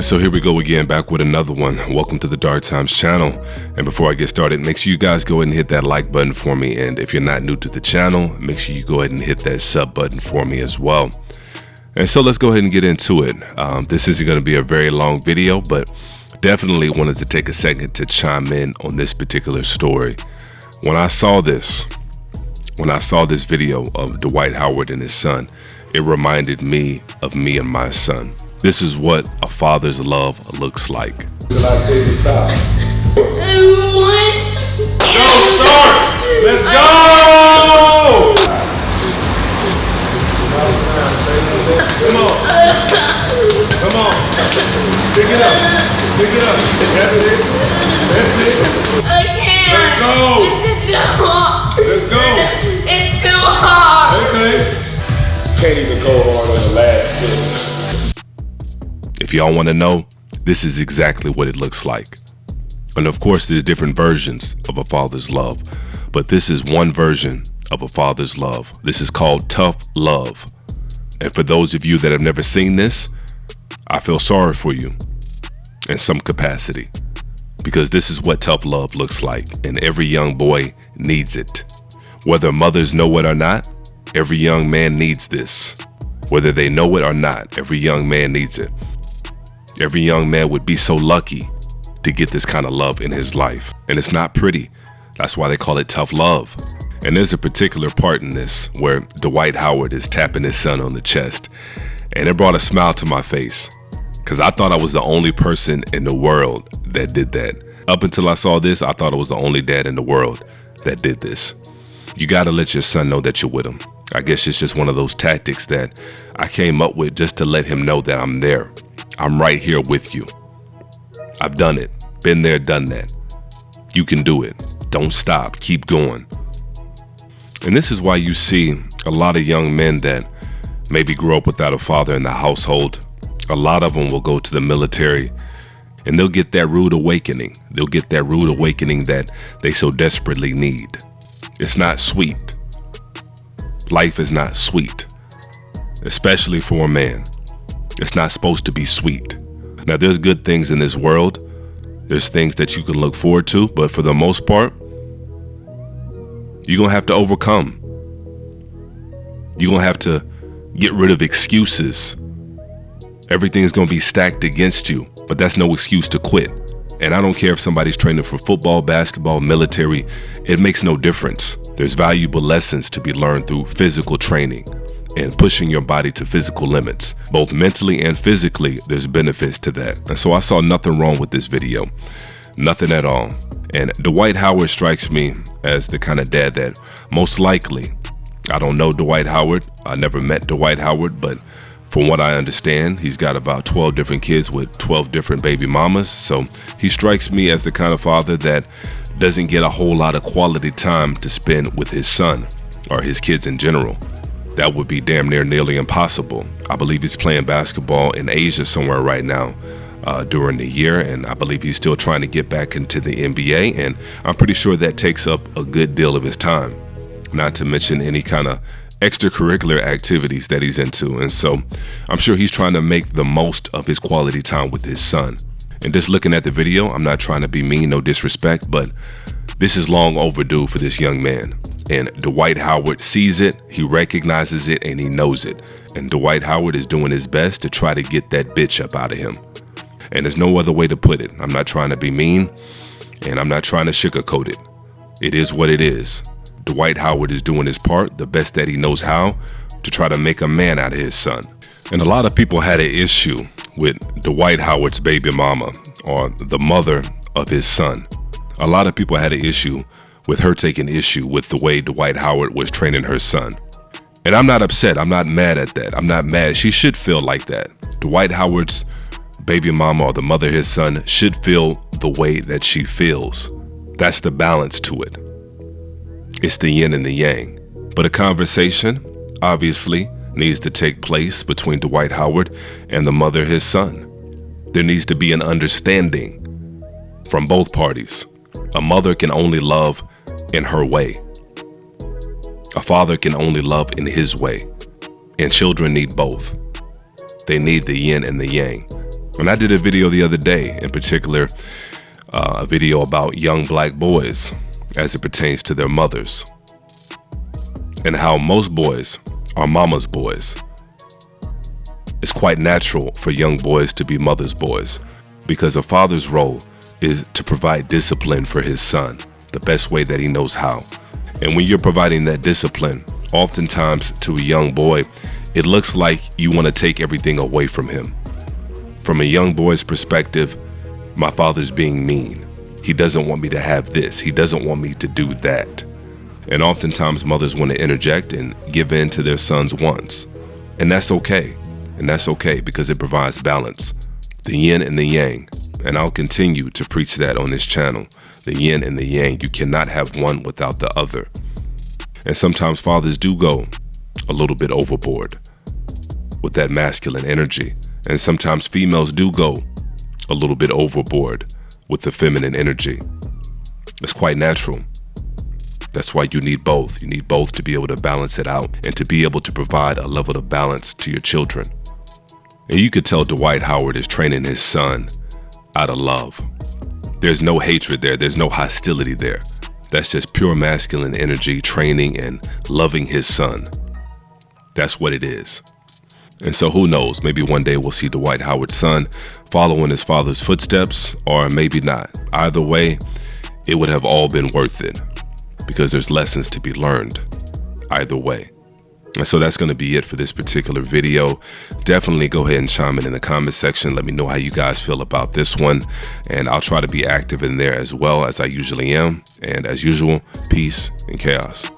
So here we go again, back with another one. Welcome to the Dark Times channel. And before I get started, make sure you guys go ahead and hit that like button for me. And if you're not new to the channel, make sure you go ahead and hit that sub button for me as well. And so let's go ahead and get into it. This isn't going to be a very long video, but definitely wanted to take a second to chime in on this particular story. When I saw this video of Dwight Howard and his son, it reminded me of me and my son. This is what a father's love looks like. Till I tell you to stop. What? Go, start! Let's go! Come on. Come on. Pick it up. Pick it up. That's it. That's it. I can't. Let's go. It's too hard. Let's go. It's too hard. Okay. Can't even go hard on the last two. If y'all want to know, this is exactly what it looks like. And of course, there's different versions of a father's love, but this is one version of a father's love. This is called tough love. And for those of you that have never seen this, I feel sorry for you in some capacity, because this is what tough love looks like, and every young boy needs it. Whether mothers know it or not, every young man needs this. Whether they know it or not, every young man needs it. Every young man would be so lucky to get this kind of love in his life. And it's not pretty. That's why they call it tough love. And there's a particular part in this where Dwight Howard is tapping his son on the chest. And it brought a smile to my face, because I thought I was the only person in the world that did that. Up until I saw this, I thought I was the only dad in the world that did this. You gotta let your son know that you're with him. I guess it's just one of those tactics that I came up with just to let him know that I'm there. I'm right here with you. I've done it. Been there, done that. You can do it. Don't stop. Keep going. And this is why you see a lot of young men that maybe grew up without a father in the household. A lot of them will go to the military and they'll get that rude awakening. They'll get that rude awakening that they so desperately need. It's not sweet. Life is not sweet, especially for a man. It's not supposed to be sweet. Now, there's good things in this world. There's things that you can look forward to, but for the most part, you're going to have to overcome. You're going to have to get rid of excuses. Everything's going to be stacked against you, but that's no excuse to quit. And I don't care if somebody's training for football, basketball, military, it makes no difference. There's valuable lessons to be learned through physical training and pushing your body to physical limits. Both mentally and physically, there's benefits to that. And so I saw nothing wrong with this video. Nothing at all. And Dwight Howard strikes me as the kind of dad that most likely, I don't know Dwight Howard. I never met Dwight Howard, but from what I understand, he's got about 12 different kids with 12 different baby mamas. So he strikes me as the kind of father that doesn't get a whole lot of quality time to spend with his son or his kids in general. That would be damn near nearly impossible. I believe he's playing basketball in Asia somewhere right now during the year, and I believe he's still trying to get back into the NBA, and I'm pretty sure that takes up a good deal of his time, not to mention any kind of extracurricular activities that he's into. And so I'm sure he's trying to make the most of his quality time with his son. And just looking at the video, I'm not trying to be mean, no disrespect, but this is long overdue for this young man. And Dwight Howard sees it, he recognizes it, and he knows it. And Dwight Howard is doing his best to try to get that bitch up out of him. And there's no other way to put it. I'm not trying to be mean, and I'm not trying to sugarcoat it. It is what it is. Dwight Howard is doing his part, the best that he knows how, to try to make a man out of his son. And a lot of people had an issue with Dwight Howard's baby mama, or the mother of his son. A lot of people had an issue with her taking issue with the way Dwight Howard was training her son. And I'm not upset. I'm not mad at that. I'm not mad. She should feel like that. Dwight Howard's baby mama, or the mother of his son, should feel the way that she feels. That's the balance to it. It's the yin and the yang. But a conversation, obviously, needs to take place between Dwight Howard and the mother of his son. There needs to be an understanding from both parties. A mother can only love in her way. A father can only love in his way. And children need both. They need the yin and the yang. And I did a video the other day, in particular, a video about young black boys as it pertains to their mothers, and how most boys are mama's boys. It's quite natural for young boys to be mother's boys, because a father's role is to provide discipline for his son the best way that he knows how. And when you're providing that discipline, oftentimes to a young boy, it looks like you want to take everything away from him. From a young boy's perspective, my father's being mean. He doesn't want me to have this. He doesn't want me to do that. And oftentimes mothers want to interject and give in to their son's wants. And that's okay. And that's okay because it provides balance. The yin and the yang. And I'll continue to preach that on this channel. The yin and the yang. You cannot have one without the other. And sometimes fathers do go a little bit overboard with that masculine energy. And sometimes females do go a little bit overboard with the feminine energy. It's quite natural. That's why you need both. You need both to be able to balance it out and to be able to provide a level of balance to your children. And you could tell Dwight Howard is training his son out of love. There's no hatred there. There's no hostility there. That's just pure masculine energy, training and loving his son. That's what it is. And so who knows, maybe one day we'll see Dwight Howard's son follow in his father's footsteps, or maybe not. Either way, it would have all been worth it because there's lessons to be learned either way. And so that's going to be it for this particular video. Definitely go ahead and chime in the comment section. Let me know how you guys feel about this one. And I'll try to be active in there as well as I usually am. And as usual, peace and chaos.